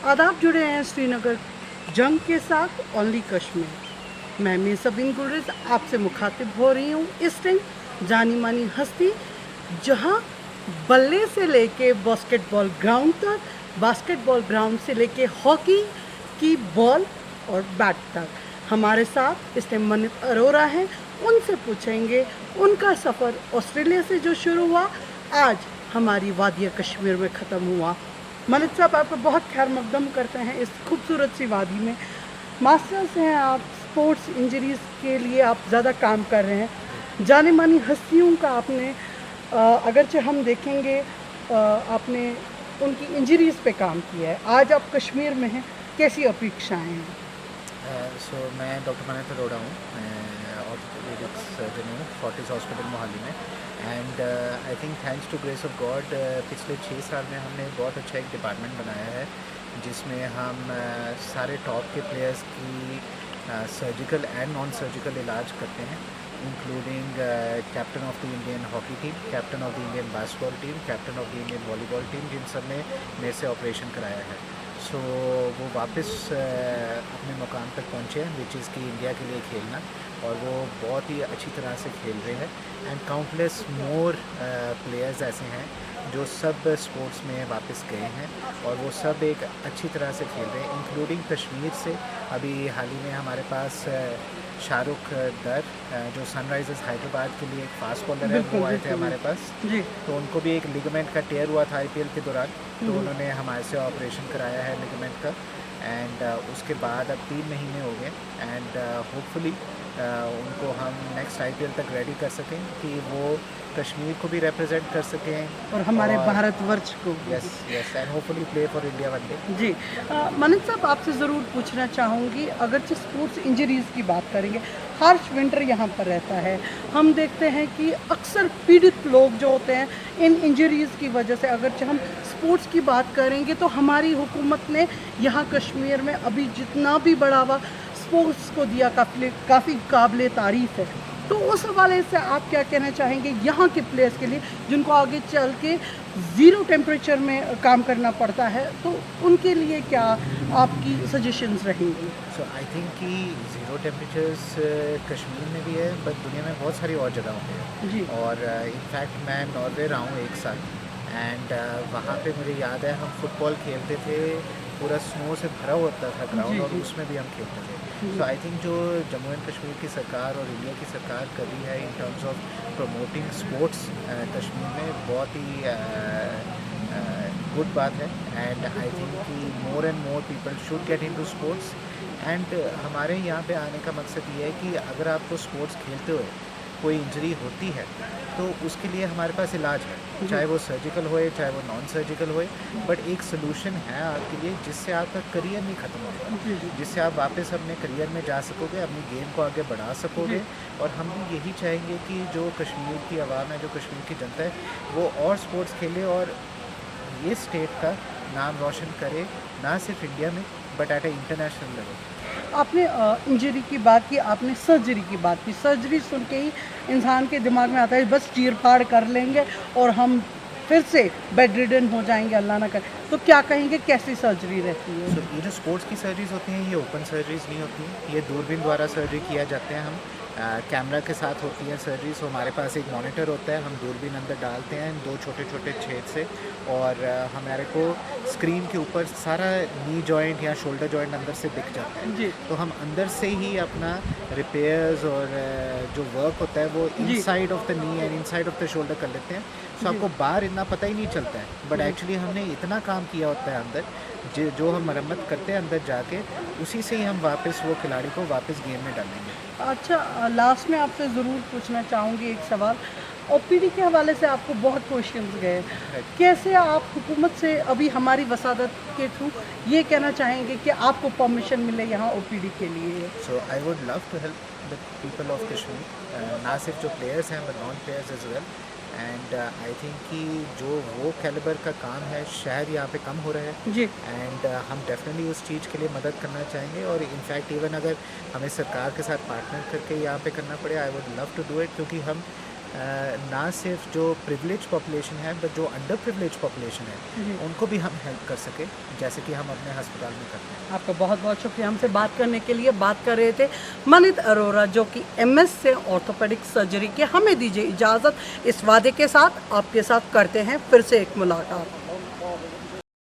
आदाब, जुड़े हैं श्रीनगर जंग के साथ ओनली कश्मीर। मैं मीसबिन गुलरिज आपसे मुखातिब हो रही हूँ। इस टाइम जानी मानी हस्ती जहाँ बल्ले से लेके बास्केटबॉल ग्राउंड तक, बास्केटबॉल ग्राउंड से लेके हॉकी की बॉल और बैट तक हमारे साथ इस टाइम मनित अरोरा हैं। उनसे पूछेंगे उनका सफ़र ऑस्ट्रेलिया से जो शुरू हुआ आज हमारी वादिया कश्मीर में ख़त्म हुआ। मनित साहब, आपका बहुत खैर मकदम करते हैं इस खूबसूरत सी वादी में। मास्टर्स हैं आप, स्पोर्ट्स इंजरीज़ के लिए आप ज़्यादा काम कर रहे हैं। जाने मानी हस्तियों का आपने अगरचे हम देखेंगे आपने उनकी इंजरीज़ पे काम किया है। आज आप कश्मीर में हैं, कैसी अपेक्षाएं हैं? मैं डॉक्टर मनित अरोड़ा हूँ। मैं ऑर्थोपेडिक्स सर्जन हूँ फोर्टिस हॉस्पिटल मोहाली में। And I think thanks to grace of God पिछले 6 साल में हमने बहुत अच्छा एक डिपार्टमेंट बनाया है जिसमें हम सारे टॉप के प्लेयर्स की सर्जिकल एंड नॉन सर्जिकल इलाज करते हैं, including captain of the Indian hockey team, captain of the Indian basketball team, captain of the Indian volleyball team, जिन सब ने मेरे से ऑपरेशन कराया है। वो वापस अपने मुकाम तक पहुँचे हैं विच इज़ कि इंडिया के लिए खेलना, और वो बहुत ही अच्छी तरह से खेल रहे हैं। एंड काउंटलेस मोर प्लेयर्स ऐसे हैं जो सब स्पोर्ट्स में वापस गए हैं और वो सब एक अच्छी तरह से खेल रहे हैं, इंक्लूडिंग कश्मीर से। अभी हाल ही में हमारे पास शाहरुख दर जो सनराइजर्स हैदराबाद के लिए एक फास्ट बॉलर है, वो आए थे हमारे पास जी। तो उनको भी एक लिगामेंट का टेयर हुआ था आईपीएल के दौरान, तो उन्होंने हमारे से ऑपरेशन कराया है लिगामेंट का। एंड उसके बाद अब 3 महीने हो गए एंड होपफुली उनको हम नेक्स्ट आईपीएल तक रेडी कर सकें कि वो कश्मीर को भी रिप्रेजेंट कर सकें और हमारे भारतवर्ष को। Yes and hopefully play for India one day. जी मनित साहब, आपसे ज़रूर पूछना चाहूँगी, अगरचे स्पोर्ट्स इंजरीज़ की बात करेंगे, हार्श विंटर यहाँ पर रहता है, हम देखते हैं कि अक्सर पीड़ित लोग जो होते हैं इन इंजरीज़ की वजह से, अगरचे हम स्पोर्ट्स की बात करेंगे तो हमारी हुकूमत ने यहाँ कश्मीर में अभी जितना भी बढ़ावा स्पोर्ट्स को दिया काफ़ी काबिल तारीफ़ है। तो उस हवाले से आप क्या कहना चाहेंगे यहाँ के प्लेयर्स के लिए जिनको आगे चल के ज़ीरो टेम्परेचर में काम करना पड़ता है, तो उनके लिए क्या आपकी सजेशंस रहेंगी? सो आई थिंक कि ज़ीरो टेम्परेचर्स कश्मीर में भी है, बट दुनिया में बहुत सारी और जगहों पे है जी। और इनफैक्ट मैं नॉर्वे रहा हूँ 1 साल एंड वहाँ पे मुझे याद है हम फुटबॉल खेलते थे, पूरा स्नो से भरा होता था ग्राउंड और उसमें भी हम खेलते थे। सो आई थिंक जो जम्मू एंड कश्मीर की सरकार और इंडिया की सरकार कर रही है in terms of promoting sports Kashmir में, बहुत ही गुड बात है। एंड आई थिंक कि more and more people should get into sports. And हमारे यहाँ पे आने का मकसद ये है कि अगर आपको स्पोर्ट्स खेलते हुए कोई इंजरी होती है तो उसके लिए हमारे पास इलाज है, चाहे वो सर्जिकल होए चाहे वो नॉन सर्जिकल होए, बट एक सोल्यूशन है आपके लिए जिससे आपका करियर नहीं ख़त्म होगा, जिससे आप वापस अपने करियर में जा सकोगे, अपनी गेम को आगे बढ़ा सकोगे। और हम भी यही चाहेंगे कि जो कश्मीर की आवाम है, जो कश्मीर की जनता है, वो और स्पोर्ट्स खेले और ये स्टेट का नाम रोशन करे, ना सिर्फ इंडिया में but at A international level. आपने इंजरी की बात की, आपने सर्जरी की बात की। सर्जरी सुन के ही इंसान के दिमाग में आता है बस चीर फाड़ कर लेंगे और हम फिर से बेड रिडन हो जाएंगे, अल्लाह ना करे। तो क्या कहेंगे, कैसी सर्जरी रहती है? ये जो स्पोर्ट्स की सर्जरीज होती हैं ये ओपन सर्जरीज नहीं होती हैं, ये दूरबीन द्वारा सर्जरी किया जाते हैं। हम कैमरा के साथ होती है सर्जरी। सो हमारे पास एक मॉनिटर होता है, हम दूरबीन अंदर डालते हैं 2 छोटे छोटे छेद से, और हमारे को स्क्रीन के ऊपर सारा नी जॉइंट या शोल्डर जॉइंट अंदर से दिख जाता है जी। तो हम अंदर से ही अपना रिपेयर्स और जो वर्क होता है वो inside of the knee and inside of the shoulder कर लेते हैं। सो आपको बाहर इतना पता ही नहीं चलता है, बट एक्चुअली हमने इतना काम किया होता है अंदर, जो हम मरम्मत करते हैं अंदर जाके, उसी से ही हम वापस वो खिलाड़ी को वापस गेम में डालेंगे। अच्छा, लास्ट में आपसे ज़रूर पूछना चाहूँगी एक सवाल। ओपीडी के हवाले से आपको बहुत क्वेश्चंस गए, कैसे आप हुकूमत से अभी हमारी वसादत के थ्रू ये कहना चाहेंगे कि आपको परमिशन मिले यहाँ ओपीडी के लिए? So I would love to help the people of Kashmir, ना सिर्फ जो प्लेयर्स हैं but non players as well. And I think कि जो वो कैलिबर का काम है शायद यहाँ पे कम हो रहा है जी। एंड हम डेफिनेटली उस चीज़ के लिए मदद करना चाहेंगे, और इनफैक्ट इवन अगर हमें सरकार के साथ पार्टनर करके यहाँ पे करना पड़े, I would love to do it, क्योंकि हम ना सिर्फ जो प्रिविलेज पॉपुलेशन है बट जो अंडर प्रिविलेज पॉपुलेशन है उनको भी हम हेल्प कर सके, जैसे कि हम अपने अस्पताल में करते हैं। आपका बहुत बहुत शुक्रिया हमसे बात करने के लिए। बात कर रहे थे मनित अरोरा जो कि MS से ऑर्थोपेडिक सर्जरी के। हमें दीजिए इजाज़त, इस वादे के साथ आपके साथ करते हैं फिर से एक मुलाकात।